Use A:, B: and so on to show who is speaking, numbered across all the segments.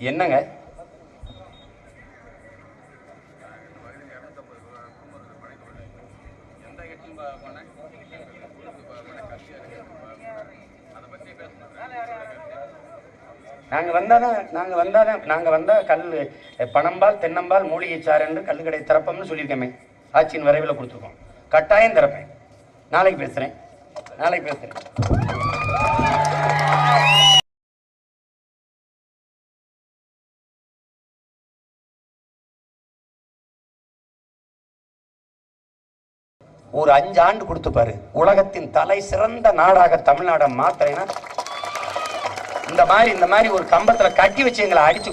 A: என்னங்க நாங்க வந்தா கல் பணம்பால் தென்னம்பால் மூலிகை சாறு என்று கல்லு கடை திறப்போம்னு சொல்லியிருக்கேன். ஆட்சியின் வரைவில் கொடுத்துருக்கோம். கட்டாயம் திறப்பேன். நாளைக்கு பேசுறேன். ஒரு 5 ஆண்டு கொடுத்துப்பாரு. உலகத்தின் தலை சிறந்த நாடாக தமிழ்நாட மாத்திரைனா இந்த மாதிரி ஒரு கம்பத்துல கட்டி வச்சு எங்களை அடிச்சு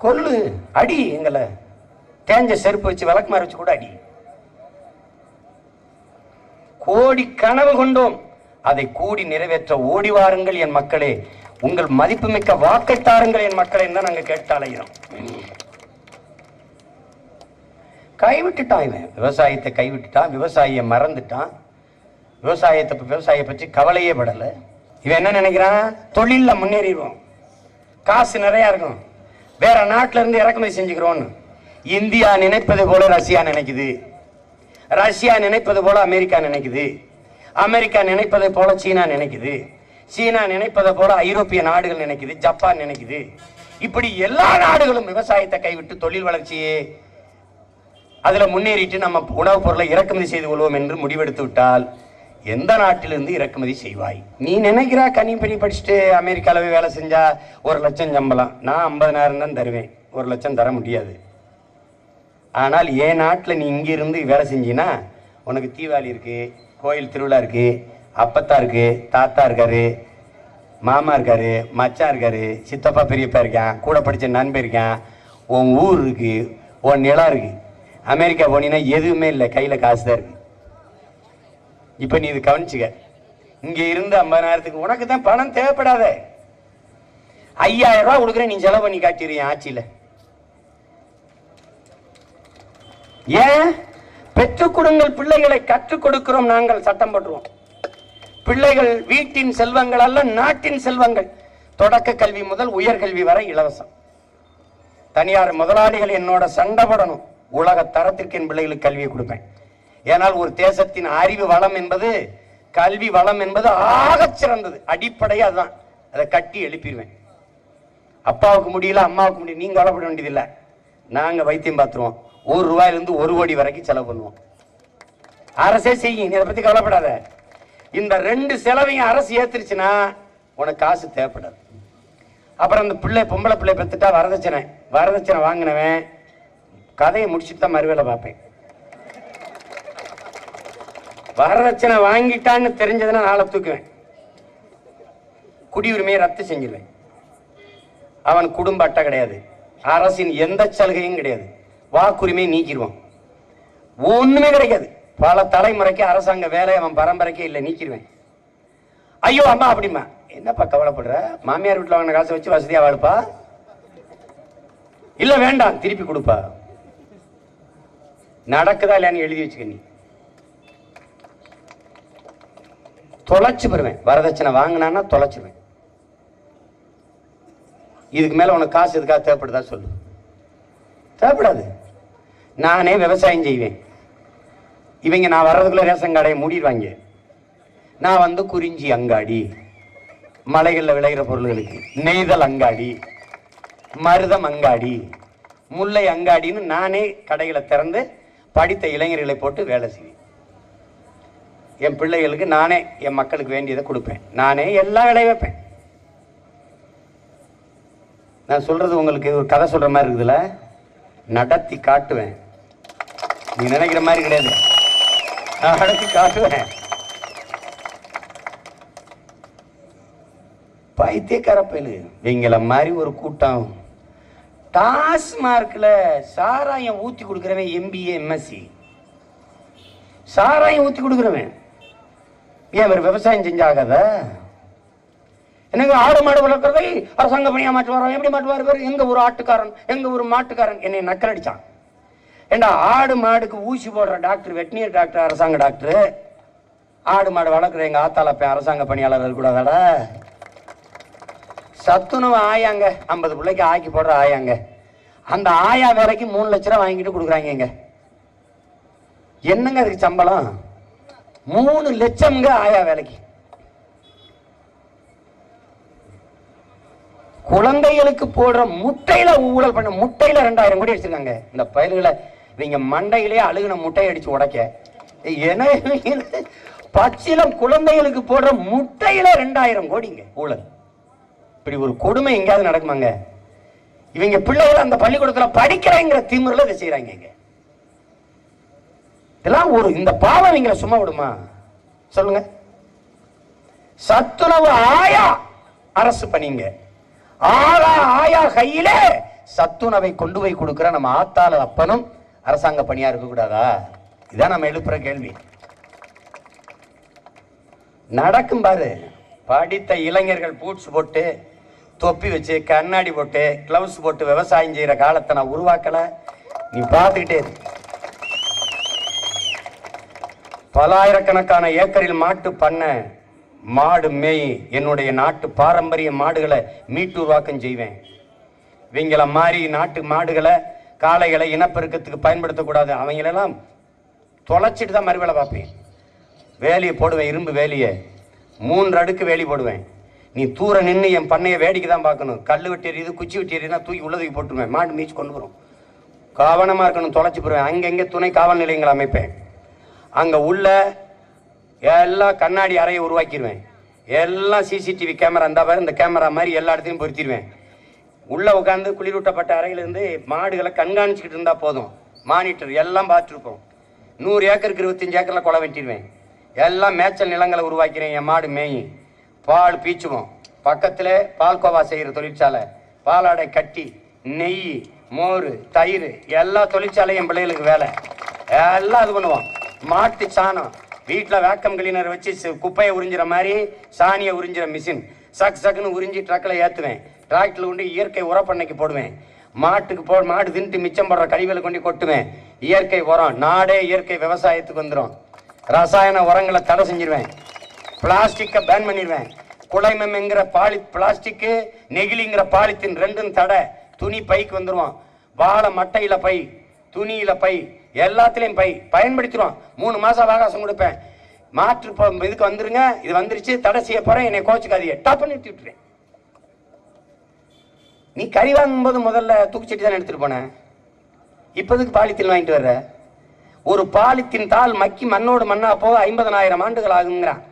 A: கொல்லு அடி, எங்களை தேஞ்ச செருப்பு வச்சு விளக்குமாறு வச்சு கூட அடி. கோடி கனவு கொண்டோம், அதை கூடி நிறைவேற்ற ஓடி வாருங்கள் என் மக்களே, உங்கள் மதிப்புமிக்க வாக்கை தாருங்கள் என் மக்களே தான் நாங்க கேட்டு அலைகிறோம். கைவிட்டுட்டான் இவன், விவசாயத்தை கைவிட்டுட்டான், விவசாயியை மறந்துட்டான், விவசாயியை பற்றி கவலையே படல. இவன் என்ன நினைக்கிறான், தொழில முன்னேறிடுவோம், காசு நிறைய இருக்கும், வேற நாட்டில இருந்து இறக்குமதி செஞ்சுக்கிறோம். இந்தியா நினைப்பது போல ரஷ்யா நினைக்குது, ரஷ்யா நினைப்பது போல அமெரிக்கா நினைக்குது, அமெரிக்கா நினைப்பதை போல சீனா நினைக்குது, சீனா நினைப்பதை போல ஐரோப்பிய நாடுகள் நினைக்குது, ஜப்பான் நினைக்குது. இப்படி எல்லா நாடுகளும் விவசாயத்தை கைவிட்டு தொழில் வளர்ச்சியே அதுல முன்னேறிட்டு நம்ம உணவுப் பொருளை இறக்குமதி செய்து கொள்வோம் என்று முடிவெடுத்து விட்டால் எந்த நாட்டிலிருந்து இறக்குமதி செய்வாய்? நீ நினைக்கிறா கனி பணி படிச்சுட்டு அமெரிக்கால வேலை செஞ்சா 1 லட்சம் சம்பளம், நான் 50,000 தான் தருவேன், 1 லட்சம் தர முடியாது. ஆனால் என் நாட்டில் நீ இங்கிருந்து வேலை செஞ்சினா உனக்கு தீபாவளி இருக்கு, கோயில் திருவிழா இருக்கு, அப்பத்தா இருக்கு, தாத்தா இருக்காரு, மாமா இருக்காரு, மச்சான் இருக்காரு, சித்தப்பா பெரியப்பா இருக்கான், கூட படித்த நண்பன் இருக்கான், உன் ஊர் இருக்கு, உன் நிலம் இருக்கு. அமெரிக்கா போனீங்கன்னா எதுவுமே இல்லை, கையில் காசு தான் இருக்கு. இப்போ நீ இது கவனிச்சுக்க, இங்கே இருந்து 50,000க்கு உனக்கு தான் பணம் தேவைப்படாத, 5,000 ரூபா கொடுக்குறேன், நீ செலவு பண்ணி காட்டிடுறீங்க ஆட்சியில். ஏன்? பெற்றுக் கொடுங்கள் பிள்ளைகளை, கற்றுக் கொடுக்கிறோம் நாங்கள், சட்டம் போட்டுருவோம். பிள்ளைகள் வீட்டின் செல்வங்கள் அல்ல, நாட்டின் செல்வங்கள். தொடக்க கல்வி முதல் உயர்கல்வி வரை இலவசம். தனியார் முதலாளிகள் என்னோட சண்டை போடணும், உலக தரத்திற்கு என் பிள்ளைகளுக்கு கல்வியை கொடுப்பேன். ஏனால் ஒரு தேசத்தின் அறிவு வளம் என்பது, கல்வி வளம் என்பது ஆகச் சிறந்தது, அடிப்படையா அதுதான். அதை கட்டி எழுப்பிடுவேன். அப்பாவுக்கு முடியல, அம்மாவுக்கு முடியல, நீங்க கவலைப்பட வேண்டியதில்லை, நாங்க வைத்தியம் பார்த்துருவோம். 1 ரூபாயிலிருந்து 1 கோடி வரைக்கும் செலவு பண்ணுவோம். அரசே செய்யும், இதை பத்தி கவலைப்படாத. இந்த 2 செலவையும் அரசு ஏத்துருச்சுன்னா உனக்கு காசு தேவைப்படாது. அப்புறம் இந்த பிள்ளை பொம்பளை பிள்ளை பெற்றுட்டா வரதட்சணை வாங்கினவன் கதையை முடிச்சுட்டு தான் மறுவேளை பார்ப்பேன். வரதட்சணை வாங்கிட்டான்னு தெரிஞ்சதுன்னா நாளை தூக்குவேன், குடியுரிமையை ரத்து செஞ்சிருவேன். அவன் குடும்ப அட்டை கிடையாது, அரசின் எந்த சலுகையும் கிடையாது, வாக்குரிமையை நீக்கிடுவான், ஒண்ணுமே கிடைக்காது. பல தலைமுறைக்கு அரசாங்க வேலை அவன் பரம்பரைக்கே இல்லை, நீக்கிடுவேன். ஐயோ அம்மா அப்படிமா, என்னப்பா கவலைப்படுற, மாமியார் வீட்டில் வாங்கின காசை வச்சு வசதியா வாழுப்பா, இல்ல வேண்டாம் திருப்பி கொடுப்பா. நடக்குதா இல்லையான்னு எழுதி வச்சுக்க, நீ தொலைச்சு பெறுவேன். வரதட்சணை வாங்கினான்னா தொலைச்சுவேன். இதுக்கு மேல உனக்கு காசு எதுக்காக தேவைப்படுதா சொல்லு? தேவைப்படாது. நானே விவசாயம் செய்வேன். இவங்க நான் வர்றதுக்குள்ள ரேஷன் கடையை மூடிடுவாங்க. நான் வந்து குறிஞ்சி அங்காடி, மலைகளில் விளைகிற பொருள்களுக்கு நெய்தல் அங்காடி, மருதம் அங்காடி, முல்லை அங்காடின்னு நானே கடைகளை திறந்து படித்த இளைஞர்களை போட்டு வேலை செய்வேன். என் பிள்ளைகளுக்கு நானே என் மக்களுக்கு வேண்டியதை கொடுப்பேன், நானே எல்லாம் விளைய வைப்பேன். நான் சொல்றது உங்களுக்கு ஒரு கதை சொல்ற மாதிரி இருக்குதுல்ல, நடத்தி காட்டுவேன். நீ நினைக்கிற மாதிரி கிடையாது, நடத்தி காட்டுவேன். பைத்தியக்காரப்பயலு இவங்கள மாதிரி ஒரு கூட்டம். டாஸ்மார்க்ல சாராயம் ஊத்தி கொடுக்கிறவன் MBA MSc, சாராயம் ஊத்தி கொடுக்கிறவன் ஏன் ஒரு விவசாயம் செஞ்சாகாத? எனக்கு ஆடு மாடு வளர்க்கறதை அரசாங்க பணியா மாற்றுவாரோ? எப்படி மாற்றுவார்? எங்க ஒரு ஆட்டுக்காரன், எங்க ஒரு மாட்டுக்காரன் என்னை நக்கல் அடிச்சான். ஏண்டா ஆடு மாடுக்கு ஊசி போடுற டாக்டர், வெட்டினியர் டாக்டர், அரசாங்க டாக்டர், ஆடு மாடு வளர்க்குற எங்க ஆத்தாளப்பேன் அரசாங்க பணியாளர்கள் கூடாதாடா? சத்துணவு ஆயாங்க 50 பிள்ளைக்கு ஆக்கி போடுற ஆயாங்க, அந்த ஆயா வேலைக்கு 3 லட்ச ரூபா வாங்கிட்டு கொடுக்குறாங்க. என்னங்க அதுக்கு சம்பளம்? 3 லட்சம்ங்க ஆயா வேலைக்கு. குழந்தைகளுக்கு போடுற முட்டையில ஊழல் பண்ண, முட்டையில 2000 கோடி அடிச்சிருக்காங்க இந்த பயல்களை. நீங்க மண்டையிலேயே அழுகுன முட்டை அடிச்சு உடைக்க. பச்சிலம் குழந்தைகளுக்கு போடுற முட்டையில 2000 கோடிங்க ஊழல். இப்படி ஒரு கொடுமை எங்கேயாவது நடக்குமாங்க? இவங்க பிள்ளைகள் அந்த பள்ளிக்கூடத்தில் படிக்கிறேங்கிற திமிரில் இதை செய்யறாங்க. இதெல்லாம் ஒரு இந்த பாவம் நீங்க சும்மா விடுமா சொல்லுங்க? சத்துணவு ஆயா அரசு பண்ணீங்க, ஆயா கையில சத்துணவை கொண்டு போய் கொடுக்கிற நம்ம ஆத்தால அப்பனும் அரசாங்க பணியா இருக்க கூடாதா? இதான் நம்ம எழுப்புற கேள்வி. நடக்கும் பாரு. படித்த இளைஞர்கள் பூட்ஸ் போட்டு, தொப்பி வச்சு, கண்ணாடி போட்டு, கிளவுஸ் போட்டு விவசாயம் செய்யற காலத்தை நான் உருவாக்கல. நீ பார்த்துக்கிட்டே இரு. பலாயிரக்கணக்கான ஏக்கரில் மாட்டு பண்ண, மாடு மேய், என்னுடைய நாட்டு பாரம்பரிய மாடுகளை மீட்டு உருவாக்கம் செய்வேன். இவங்கள மாதிரி நாட்டு மாடுகளை, காளைகளை இனப்பெருக்கத்துக்கு பயன்படுத்தக்கூடாது. அவங்களெல்லாம் தொலைச்சிட்டு தான் மறுவேளை பார்ப்பேன். வேலியை போடுவேன், இரும்பு வேலியை 3 அடுக்கு வேலி போடுவேன். நீ தூர நின்று என் பண்ணையை வேடிக்கை தான் பார்க்கணும். கல் வெட்டி எறியுது, குச்சி வெட்டி எறியுதுனா தூக்கி உள்ளதுக்கு போட்டுருவேன். மாடு மீச்சு கொண்டு வரும். கவனமாக இருக்கணும், தொலைச்சி போடுவேன். அங்கங்கே துணை காவல் நிலையங்களை அமைப்பேன். அங்கே உள்ள எல்லா கண்ணாடி அறையை உருவாக்கிடுவேன். எல்லாம் சிசிடிவி கேமரா, அந்த மாதிரி இந்த கேமரா மாதிரி எல்லா இடத்தையும் பொருத்திடுவேன். உள்ளே உட்காந்து குளிரூட்டப்பட்ட அறையிலேருந்து மாடுகளை கண்காணிச்சிக்கிட்டு இருந்தால் போதும். மானிட்டர் எல்லாம் பார்த்துருப்போம். 100 ஏக்கருக்கு 25 ஏக்கரில் கொலை வெட்டிடுவேன். எல்லாம் மேய்ச்சல் நிலங்களை உருவாக்கிறேன். என் மாடு மேயும், பால் பீச்சுவோம். பக்கத்தில் பால்கோவா செய்கிற தொழிற்சாலை, பாலாடை கட்டி, நெய், மோர், தயிர், எல்லா தொழிற்சாலையும் என் பிள்ளைகளுக்கு வேலை. எல்லாம் இது பண்ணுவோம். மாட்டு சாணம் வீட்டில் வேக்கம் கிளீனர் வச்சு குப்பையை உறிஞ்சிற மாதிரி சாணியை உறிஞ்சிற மிஷின் சக் சக்குன்னு உறிஞ்சி ட்ரக்கில் ஏற்றுவேன். டிராக்டரில் கொண்டு இயற்கை உரப்பண்ணைக்கு போடுவேன். மாட்டுக்கு மாடு தின்ட்டு மிச்சம் போடுற கழிவுகளை கொண்டு கொட்டுவேன். இயற்கை உரம், நாடே இயற்கை விவசாயத்துக்கு வந்துடும். ரசாயன உரங்களை தடை செஞ்சிருவேன். பிளாஸ்டிக்கை பேன் பண்ணிடுவேன். குலைமம்ங்கிற பிளாஸ்டிக்கு, நெகிழிங்கிற பாலித்தின் ரெண்டும் தடை. துணி பைக்கு வந்துடுவோம். வாழை மட்டையில பை, துணியில பை, எல்லாத்துலேயும் பை பயன்படுத்திடுவோம். 3 மாசம் அவகாசம் கொடுப்பேன். மாற்று இதுக்கு வந்துருங்க, இது வந்துருச்சு, தடை செய்ய போறேன், என்னை கோச்சுக்காதீங்க, டப்புன்னு நிறுத்தி விட்டுருவேன். நீ கறி வாங்கும்போது முதல்ல தூக்குச்சட்டி தான் எடுத்துட்டு போன. இப்போதுக்கு பாலித்தீன் வாங்கிட்டு வர்ற. ஒரு பாலித்தீன் தாள் மக்கி மண்ணோடு மண்ணா போக 50,000 ஆண்டுகள் ஆகுங்கிறான்.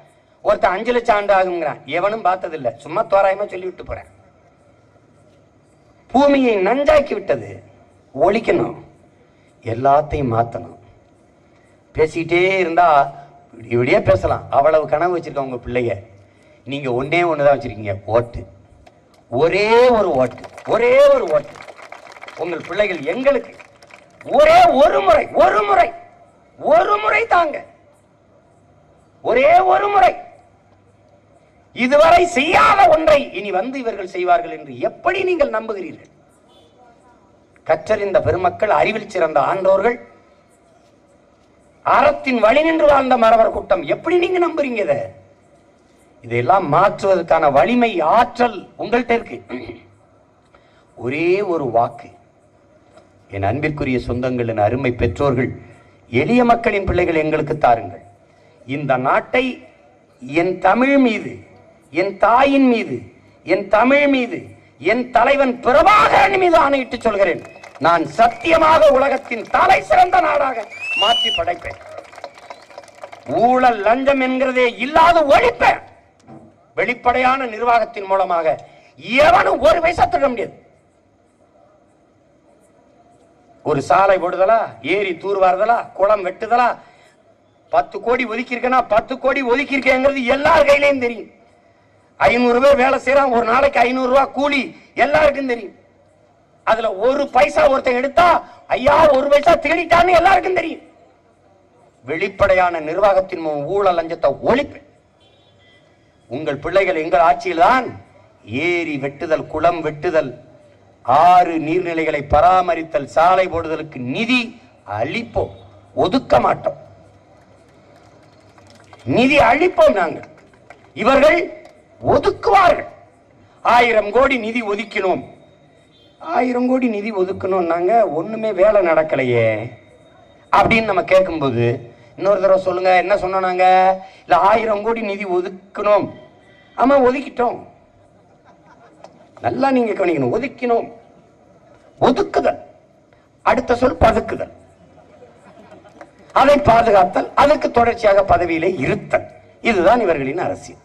A: ஒருத்தன் 5 லட்சம் ஆண்டு ஆகுங்கிறான். எவனும் பார்த்ததில்லை, சும்மா தோராயமா சொல்லி விட்டு போறேன். பூமியை நஞ்சாக்கி விட்டது. ஒழிக்கணும், எல்லாத்தையும் மாற்றணும். பேசிக்கிட்டே இருந்தா இப்படியே பேசலாம். அவ்வளவு கனவு வச்சிருக்க உங்க பிள்ளைங்க. நீங்க ஒன்னே ஒண்ணுதான் வச்சிருக்கீங்க, ஓட்டு. ஒரே ஒரு ஓட்டு, ஒரே ஒரு ஓட்டு. உங்கள் பிள்ளைகள் எங்களுக்கு ஒரே ஒரு முறை தாங்க, ஒரே ஒரு முறை. இதுவரை செய்யாத ஒன்றை இனி வந்து இவர்கள் செய்வார்கள் என்று எப்படி நீங்கள் நம்புகிறீர்கள்? கற்றறிந்த பெருமக்கள், அறிவில் சிறந்த ஆண்டோர்கள், அறத்தின் வழி நின்று வாழ்ந்த மறவர் கூட்டம், எப்படி நீங்க நம்புறீங்க? இதையெல்லாம் மாற்றுவதற்கான வலிமை, ஆற்றல் உங்கள்கிட்ட இருக்கு. ஒரே ஒரு வாக்கு. என் அன்பிற்குரிய சொந்தங்கள், என் அருமை பெற்றோர்கள், எளிய மக்களின் பிள்ளைகள், எங்களுக்கு தாருங்கள். இந்த நாட்டை என் தமிழ் மீது, என் தாயின் மீது, என் தமிழ் மீது, என் தலைவன் பிரபாகரன் மீது ஆணையிட்டு சொல்கிறேன். நான் சத்தியமாக உலகத்தின் தலை சிறந்த நாடாக மாற்றி படைப்பேன். ஊழல், லஞ்சம் என்கிறதே இல்லாத ஒழிப்பேன். வெளிப்படையான நிர்வாகத்தின் மூலமாக எவனும் ஒரு பைசா திருட முடியாது. ஒரு சாலை போடுதலா, ஏரி தூர்வாறுதலா, குளம் வெட்டுதலா, 10 கோடி ஒதுக்கி இருக்கேன்னா 10 கோடி ஒதுக்கி இருக்கேங்கிறது எல்லார் கையிலையும் தெரியும். 500 பேர் வேலை செய்யறான், ஒரு நாளைக்கு 500 ரூபாய் கூலி எல்லாருக்கும் தெரியும். அதுல ஒரு பைசா ஒருத்தன் எடுத்தா ஐயா ஒரு பைசா திருடிட்டான்னு எல்லாருக்கும் தெரியும். வெளிப்படையான நிர்வாகத்தின் ஊழல் லஞ்சத்தை ஒழிப்பேன். உங்கள் பிள்ளைகள் எங்கள் ஆட்சியில் தான் ஏரி வெட்டுதல், குளம் வெட்டுதல், 6 நீர்நிலைகளை பராமரித்தல், சாலை போடுதலுக்கு நிதி அளிப்போம், ஒதுக்க மாட்டோம். நிதி அளிப்போம் நாங்கள். இவர்கள் ஒதுக்குவார்கள். 1000 கோடி நிதி ஒதுக்கினோம். 1000 கோடி நிதி ஒதுக்கணும், நாங்க ஒண்ணுமே வேலை நடக்கலையே அப்படின்னு நம்ம கேட்கும்போது இன்னொரு தடவை சொல்லுங்க, என்ன சொன்னோம் நாங்க? இல்ல 1000 கோடி நிதி ஒதுக்கணும். ஆமா ஒதுக்கிட்டோம். நல்லா நீங்க கவனிக்கணும். ஒதுக்கினோம், ஒதுக்குதல். அடுத்த சொல் பதுக்குதல். அதை பாதுகாத்தல், அதற்கு தொடர்ச்சியாக பதவியிலே இருத்தல். இதுதான் இவர்களின் அரசியல்.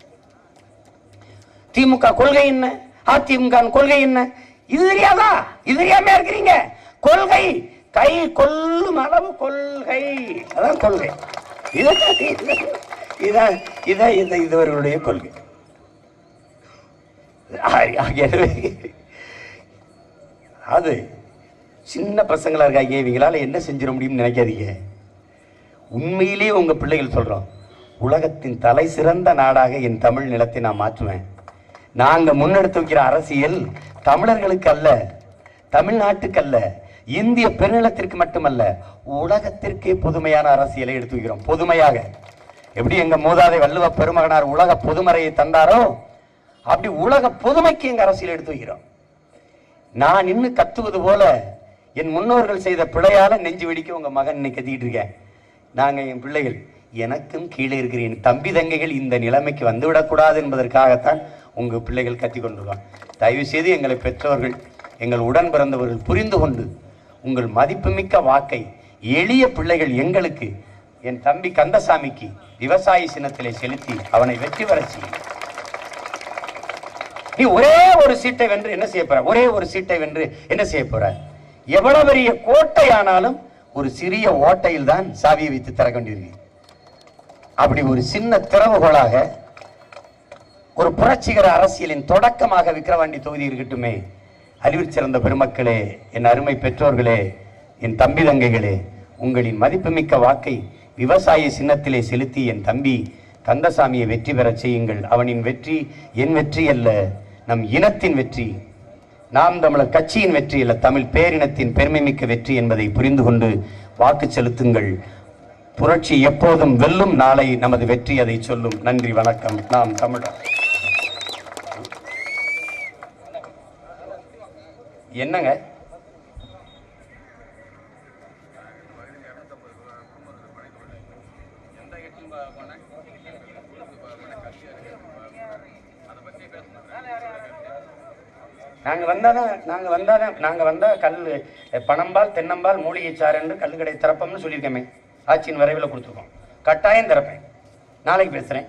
A: திமுக கொள்கை என்ன, அதிமுக கொள்கை என்ன, இது தெரியாதா? இது தெரியாம இருக்கிறீங்க. கொள்கை கை கொள்ளும் அளவு கொள்கை, அதான் கொள்கை. இதுவர்களுடைய கொள்கை. அது சின்ன பசங்களா இருக்காங்க, இவங்களால என்ன செஞ்சிட முடியும்னு நினைக்காதீங்க. உண்மையிலேயே உங்க பிள்ளைகள் சொல்றோம், உலகத்தின் தலை சிறந்த நாடாக என் தமிழ் நிலத்தை நான் மாற்றுவேன். நாங்க முன்னெடுத்து வைக்கிற அரசியல் தமிழர்களுக்கு அல்ல, தமிழ்நாட்டுக்கு அல்ல, இந்திய பெருநிலத்திற்கு மட்டுமல்ல, உலகத்திற்கே புதுமையான அரசியலை எடுத்து வைக்கிறோம். பொதுமையாக எப்படி எங்க மூதாதை வள்ளுவ பெருமகனார் உலக பொதுமறையை தந்தாரோ அப்படி உலக பொதுமைக்கு எங்க அரசியல் எடுத்து வைக்கிறோம். நான் இன்னும் கத்துவது போல என் முன்னோர்கள் செய்த பிழையால நெஞ்சு வெடிக்க உங்க மகன் இன்னைக்கு கத்திக்கிட்டு இருக்கேன். நாங்க என் பிள்ளைகள், எனக்கும் கீழே இருக்கிற என் தம்பி தங்கைகள் இந்த நிலைமைக்கு வந்துவிடக்கூடாது என்பதற்காகத்தான் உங்க பிள்ளைகள் கத்தி கொண்டிருக்கான். தயவு செய்து எங்களை பெற்றோர்கள், எங்கள் உடன் பிறந்தவர்கள் புரிந்து கொண்டு உங்கள் மதிப்புமிக்க வாக்கை எளிய பிள்ளைகள் எங்களுக்கு, என் தம்பி கந்தசாமிக்கு விவசாய சின்னத்திலே செலுத்தி அவனை வெற்றி பெற செய்யும். நீ ஒரே ஒரு சீட்டை வென்று என்ன செய்ய போற? ஒரே ஒரு சீட்டை வென்று என்ன செய்ய போற? எவ்வளவு பெரிய கோட்டை ஆனாலும் ஒரு சிறிய ஓட்டையில் தான் சாவியை வைத்து திறக்க வேண்டியிருக்கு. அப்படி ஒரு சின்ன திறவுகோலாக ஒரு புரட்சிகர அரசியலின் தொடக்கமாக விக்கிரவாண்டி தொகுதி இருக்கட்டுமே. அறிவில் சிறந்த பெருமக்களே, என் அருமை பெற்றோர்களே, என் தம்பி தங்கைகளே, உங்களின் மதிப்புமிக்க வாக்கை விவசாய சின்னத்திலே செலுத்தி என் தம்பி கந்தசாமியை வெற்றி பெற செய்யுங்கள். அவனின் வெற்றி என் வெற்றி அல்ல, நம் இனத்தின் வெற்றி, நாம் தமிழர் கட்சியின் வெற்றி அல்ல, தமிழ் பேரினத்தின் பெருமைமிக்க வெற்றி என்பதை புரிந்து கொண்டு வாக்கு செலுத்துங்கள். புரட்சி எப்போதும் வெல்லும், நாளை நமது வெற்றி அதை சொல்லும். நன்றி, வணக்கம். நாம் தமிழர். என்னங்க நாங்க வந்தா கல் பணம்பால் தென்னம்பால் மூலிகை சாறு என்று கல்லு கடை திறப்போம்னு சொல்லியிருக்கேமே. ஆட்சியின் வரைவில் கொடுத்துருக்கோம். கட்டாயம் திறப்பேன். நாளைக்கு பேசுறேன்.